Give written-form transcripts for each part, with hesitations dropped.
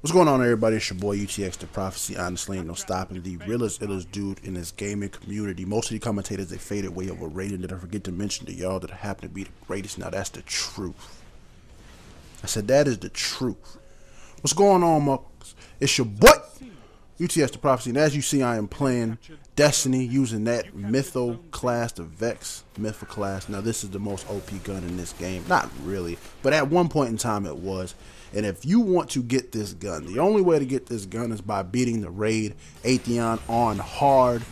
What's going on, everybody? It's your boy UTX The Prophecy. Honestly, ain't no stopping the realest, illest dude in this gaming community. Most of the commentators, they faded way overrated. Did I forget to mention to y'all that I happen to be the greatest? Now, that's the truth. I said that is the truth. What's going on, Marcus? It's your boy UTX The Prophecy. And as you see, I am playing Destiny using that Mytho class, the Vex Mytho class. Now, this is the most OP gun in this game. Not really, but at one point in time it was. And if you want to get this gun, the only way to get this gun is by beating the raid Atheon on hard.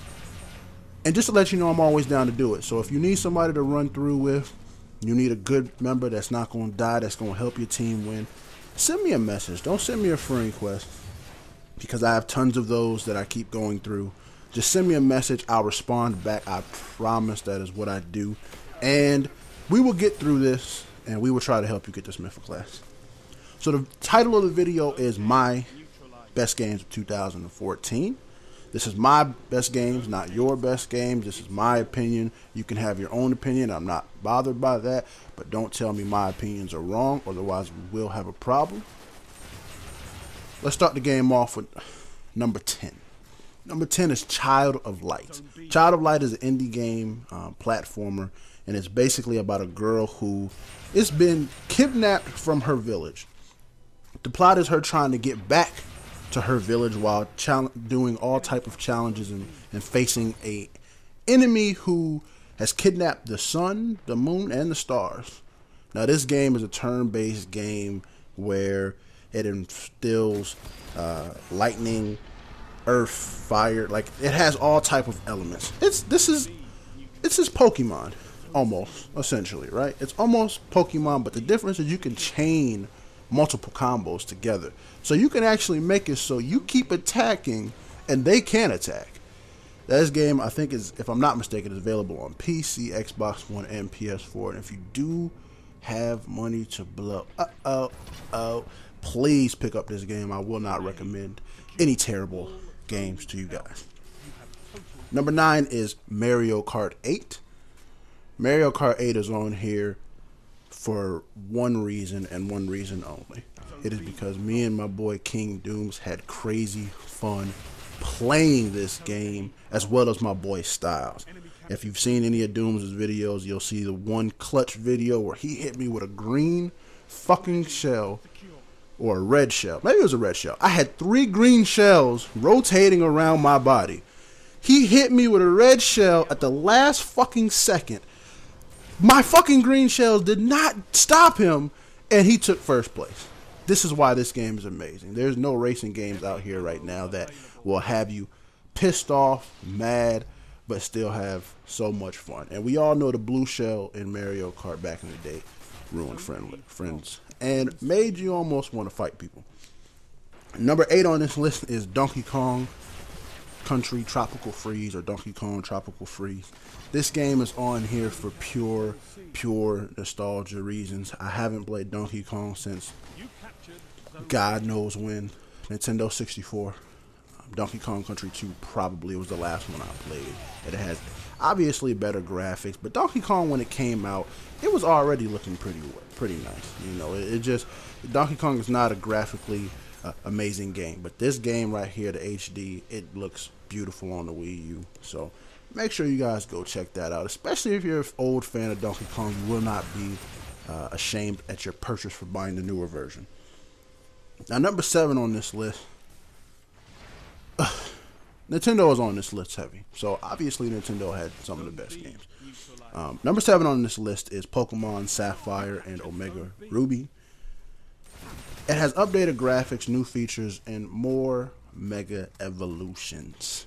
And just to let you know, I'm always down to do it. So if you need somebody to run through with, you need a good member that's not going to die, that's going to help your team win, send me a message. Don't send me a friend request, because I have tons of those that I keep going through. Just send me a message. I'll respond back. I promise that is what I do. And we will get through this, and we will try to help you get this Mythic class. So the title of the video is My Best Games of 2014. This is my best games, not your best games. This is my opinion. You can have your own opinion. I'm not bothered by that. But don't tell me my opinions are wrong. Otherwise, we will have a problem. Let's start the game off with number 10. Number 10 is Child of Light. Child of Light is an indie game platformer. And it's basically about a girl who has been kidnapped from her village. The plot is her trying to get back to her village while doing all type of challenges and facing a enemy who has kidnapped the sun, the moon, and the stars. Now, this game is a turn-based game where it instills lightning, earth, fire. Like, it has all type of elements. This is Pokemon, almost, essentially, right? It's almost Pokemon, but the difference is you can chain multiple combos together. So you can actually make it so you keep attacking and they can attack. This game, I think, is, if I'm not mistaken, is available on PC, Xbox One, and PS4. And if you do have money to blow, please pick up this game. I will not recommend any terrible games to you guys. Number 9 is Mario Kart 8. Mario Kart 8 is on here for one reason and one reason only. It is because me and my boy King Dooms had crazy fun playing this game, as well as my boy Styles. If you've seen any of Dooms' videos, you'll see the one clutch video where he hit me with a green fucking shell, or a red shell. Maybe it was a red shell. I had 3 green shells rotating around my body. He hit me with a red shell at the last fucking second. My fucking green shells did not stop him, and he took first place. This is why this game is amazing. There's no racing games out here right now that will have you pissed off, mad, but still have so much fun. And we all know the blue shell in Mario Kart back in the day ruined friends and made you almost want to fight people. Number 8 on this list is Donkey Kong Country Tropical Freeze, or Donkey Kong Tropical Freeze. This game is on here for pure nostalgia reasons. I haven't played Donkey Kong since God knows when. Nintendo 64. Donkey Kong Country 2 probably was the last one I played. It has obviously better graphics, but Donkey Kong, when it came out, it was already looking pretty nice. You know, it just, Donkey Kong is not a graphically amazing game, but this game right here, the HD, it looks beautiful on the Wii U. So make sure you guys go check that out, especially if you're an old fan of Donkey Kong. You will not be ashamed at your purchase for buying the newer version. Now, number 7 on this list, Nintendo is on this list heavy, so obviously Nintendo had some of the best games. Number 7 on this list is Pokemon Sapphire and Omega Ruby. It has updated graphics, new features, and more Mega Evolutions.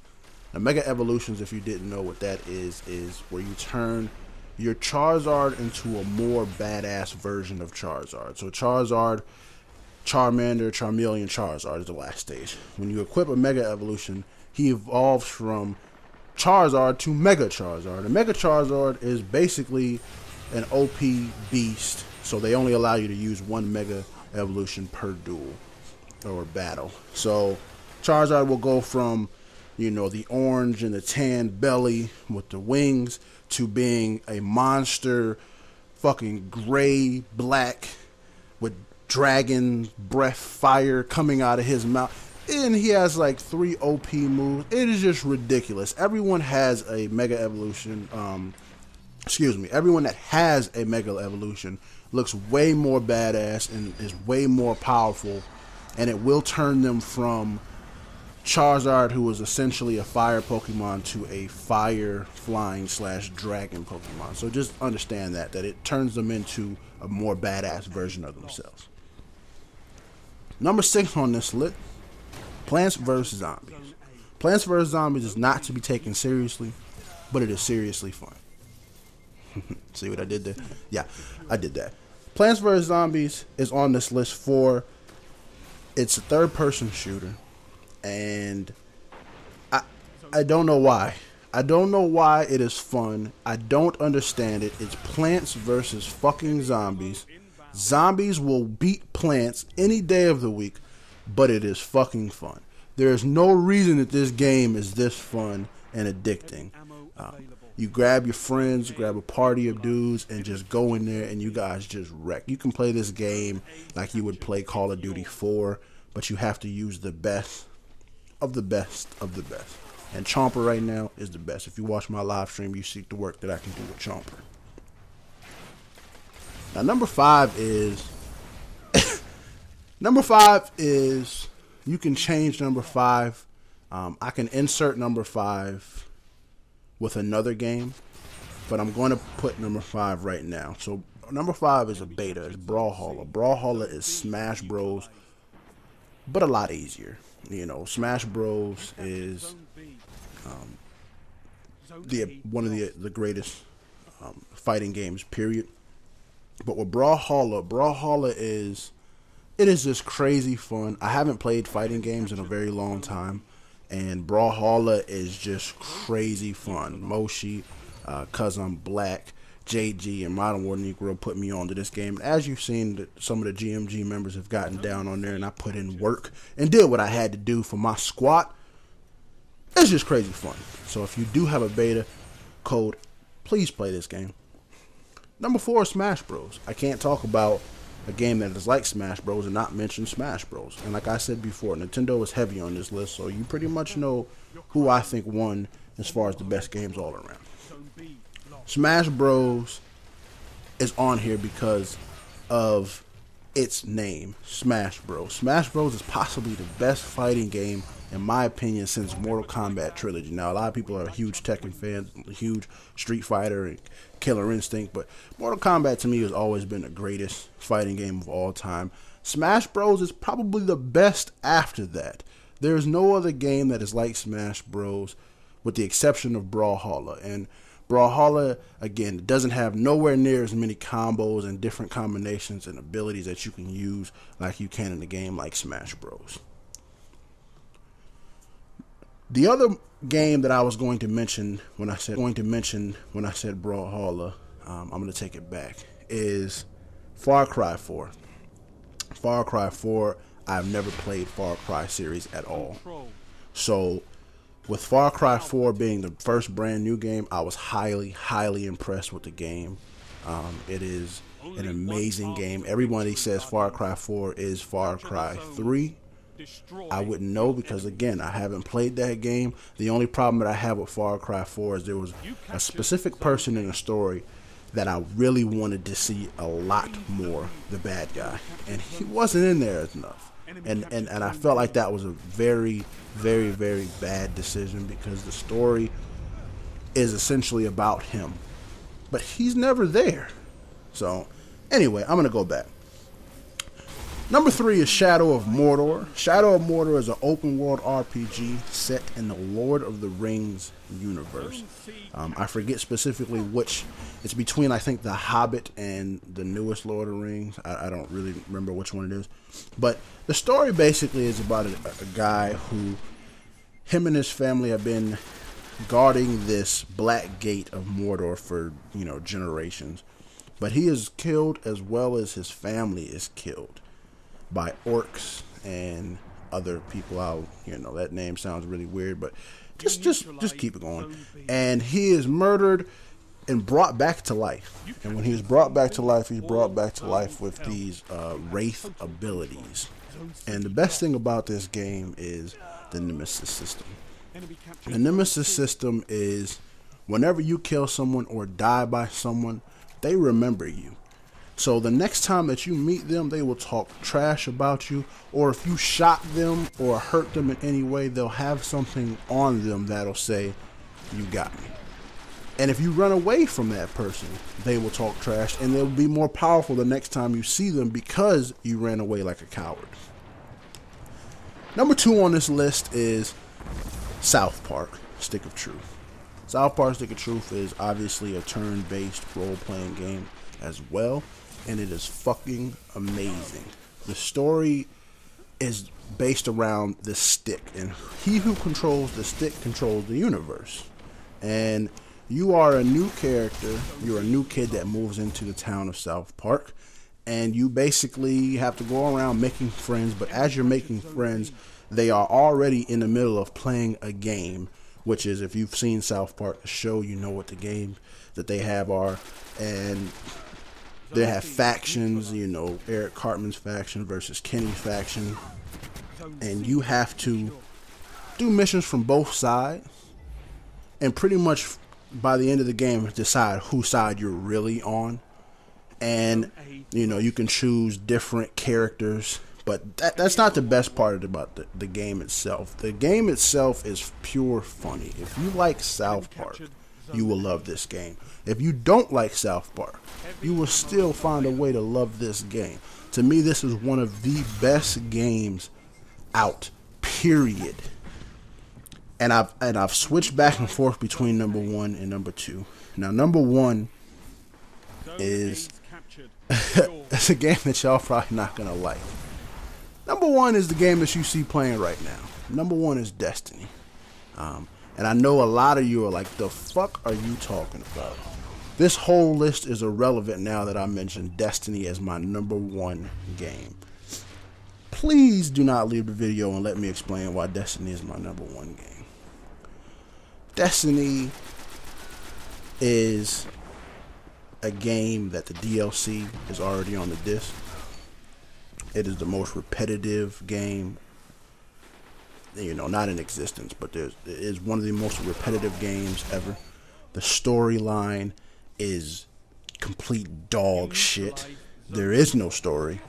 Now, Mega Evolutions, if you didn't know what that is where you turn your Charizard into a more badass version of Charizard. So Charizard, Charmander, Charmeleon, Charizard is the last stage. When you equip a Mega Evolution, he evolves from Charizard to Mega Charizard. And Mega Charizard is basically an OP beast, so they only allow you to use one Mega Evolution per duel or battle. So Charizard will go from, you know, the orange and the tan belly with the wings to being a monster fucking gray black with dragon breath fire coming out of his mouth. And he has like 3 OP moves. It is just ridiculous. Everyone has a Mega Evolution. Everyone that has a Mega Evolution looks way more badass and is way more powerful. And it will turn them from Charizard, who was essentially a fire Pokemon, to a fire flying / dragon Pokemon. So just understand that it turns them into a more badass version of themselves. Number 6 on this list, Plants vs. Zombies. Plants vs. Zombies is not to be taken seriously, but it is seriously fun. See what I did there? Yeah, I did that. Plants vs. Zombies is on this list for, it's a third-person shooter, and I don't know why. I don't know why it is fun. I don't understand it. It's Plants versus fucking Zombies. Zombies will beat plants any day of the week, but it is fucking fun. There is no reason that this game is this fun and addicting. You grab your friends, grab a party of dudes, and just go in there and you guys just wreck. You can play this game like you would play Call of Duty 4, but you have to use the best of the best of the best. And Chomper right now is the best. If you watch my live stream, you see the work that I can do with Chomper. Now, number 5 is... Number 5 is... You can change number 5. I can insert number 5 with another game, but I'm going to put number 5 right now. So, number 5 is a beta. It's Brawlhalla. Brawlhalla is Smash Bros, but a lot easier. You know, Smash Bros is one of the greatest fighting games, period. But with Brawlhalla is, it is just crazy fun. I haven't played fighting games in a very long time, and Brawlhalla is just crazy fun. Moshi, Cuz I'm Black, JG, and Modern War Negro put me onto this game. As you've seen, some of the GMG members have gotten down on there, and I put in work and did what I had to do for my squad. It's just crazy fun. So if you do have a beta code, please play this game. Number 4 is Smash Bros. I can't talk about a game that is like Smash Bros and not mention Smash Bros. And like I said before, Nintendo is heavy on this list, so you pretty much know who I think won as far as the best games all around. Smash Bros is on here because of its name, Smash Bros. Smash Bros is possibly the best fighting game, in my opinion, since Mortal Kombat trilogy. Now, a lot of people are huge Tekken fans, huge Street Fighter and Killer Instinct, but Mortal Kombat to me has always been the greatest fighting game of all time. Smash Bros is probably the best after that. There is no other game that is like Smash Bros, with the exception of Brawlhalla. And Brawlhalla, again, doesn't have nowhere near as many combos and different combinations and abilities that you can use like you can in a game like Smash Bros. The other game that I was going to mention when I said Brawlhalla, I'm going to take it back, is Far Cry 4. Far Cry 4, I've never played Far Cry series at all. So, with Far Cry 4 being the first brand new game, I was highly, highly impressed with the game. It is an amazing game. Everybody says Far Cry 4 is Far Cry 3. I wouldn't know because, again, I haven't played that game. The only problem that I have with Far Cry 4 is there was a specific person in the story that I really wanted to see a lot more, the bad guy. And he wasn't in there enough. And I felt like that was a very, very, very bad decision because the story is essentially about him. But he's never there. So, anyway, I'm going to go back. Number 3 is Shadow of Mordor. Shadow of Mordor is an open-world RPG set in the Lord of the Rings universe. I forget specifically which. It's between, I think, The Hobbit and the newest Lord of the Rings. I don't really remember which one it is. But the story basically is about a guy who, him and his family have been guarding this black gate of Mordor for, generations. But he is killed as well as his family is killed by orcs and other people out. That name sounds really weird, but just keep it going. And he is murdered and brought back to life. And when he was brought back to life, he's brought back to life with these wraith abilities. And the best thing about this game is the Nemesis system. The Nemesis system is whenever you kill someone or die by someone, they remember you. So the next time that you meet them, they will talk trash about you, or if you shot them or hurt them in any way, they'll have something on them that'll say, "You got me." And if you run away from that person, they will talk trash, and they'll be more powerful the next time you see them because you ran away like a coward. Number 2 on this list is South Park: Stick of Truth. South Park: Stick of Truth is obviously a turn-based role-playing game as well, and it is fucking amazing. The story is based around the stick, and he who controls the stick controls the universe. And you are a new character, you're a new kid that moves into the town of South Park, and you basically have to go around making friends, but as you're making friends, they are already in the middle of playing a game, which is, if you've seen South Park, the show, you know what the game that they have are, and they have factions, you know, Eric Cartman's faction versus Kenny's faction, and you have to do missions from both sides, and pretty much by the end of the game decide whose side you're really on. And you know, you can choose different characters, but that's not the best part about the game itself. The game itself is pure funny. If you like South Park, you will love this game. If you don't like South Park, you will still find a way to love this game. To me, this is one of the best games out, period. And I've switched back and forth between number 1 and number 2. Now, number 1 is it's a game that y'all probably not gonna like. Number 1 is the game that you see playing right now. Number 1 is Destiny. And I know a lot of you are like, the fuck are you talking about? This whole list is irrelevant now that I mentioned Destiny as my number 1 game. Please do not leave the video and let me explain why Destiny is my number 1 game. Destiny is a game that the DLC is already on the disc. It is the most repetitive game, you know, not in existence, but it is one of the most repetitive games ever. The storyline is complete dog shit. There is no story,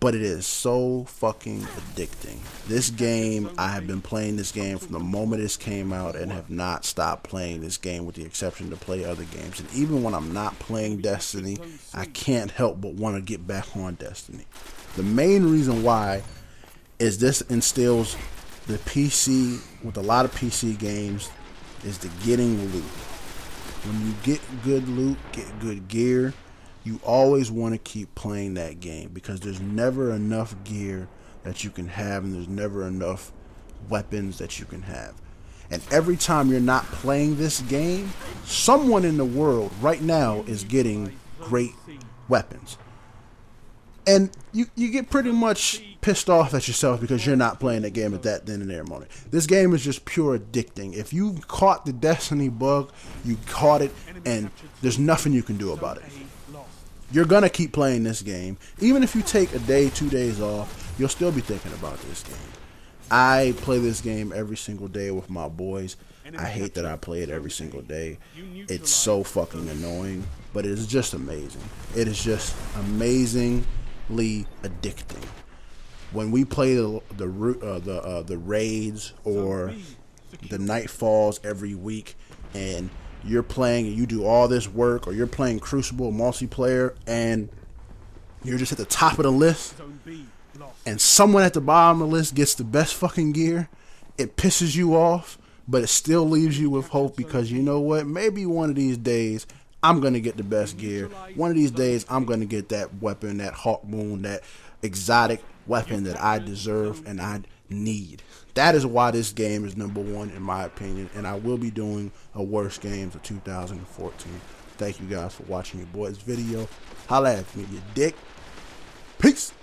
but it is so fucking addicting. This game, I have been playing this game from the moment it came out and have not stopped playing this game, with the exception to play other games. And even when I'm not playing Destiny, I can't help but want to get back on Destiny. The main reason why is this instills the PC, with a lot of PC games, is the getting loot. When you get good loot, get good gear, you always want to keep playing that game, because there's never enough gear that you can have, and there's never enough weapons that you can have. And every time you're not playing this game, someone in the world right now is getting great weapons. And you get pretty much pissed off at yourself because you're not playing the game at that then and there moment. This game is just pure addicting. If you caught the Destiny bug, you caught it, and there's nothing you can do about it. You're going to keep playing this game. Even if you take a day, 2 days off, you'll still be thinking about this game. I play this game every single day with my boys. I hate that I play it every single day. It's so fucking annoying, but it is just amazing. It is just amazingly addicting. When we play the raids or the nightfalls every week, and you're playing and you do all this work, or you're playing Crucible multiplayer and you're just at the top of the list, and someone at the bottom of the list gets the best fucking gear, it pisses you off, but it still leaves you with hope, because you know what, maybe one of these days I'm going to get the best gear. One of these days I'm going to get that weapon, that Hawk Moon, that exotic weapon that I deserve and I need. That is why this game is number 1 in my opinion, and I will be doing a worst games of 2014. Thank you guys for watching your boy's video. Holla at me, you dick. Peace.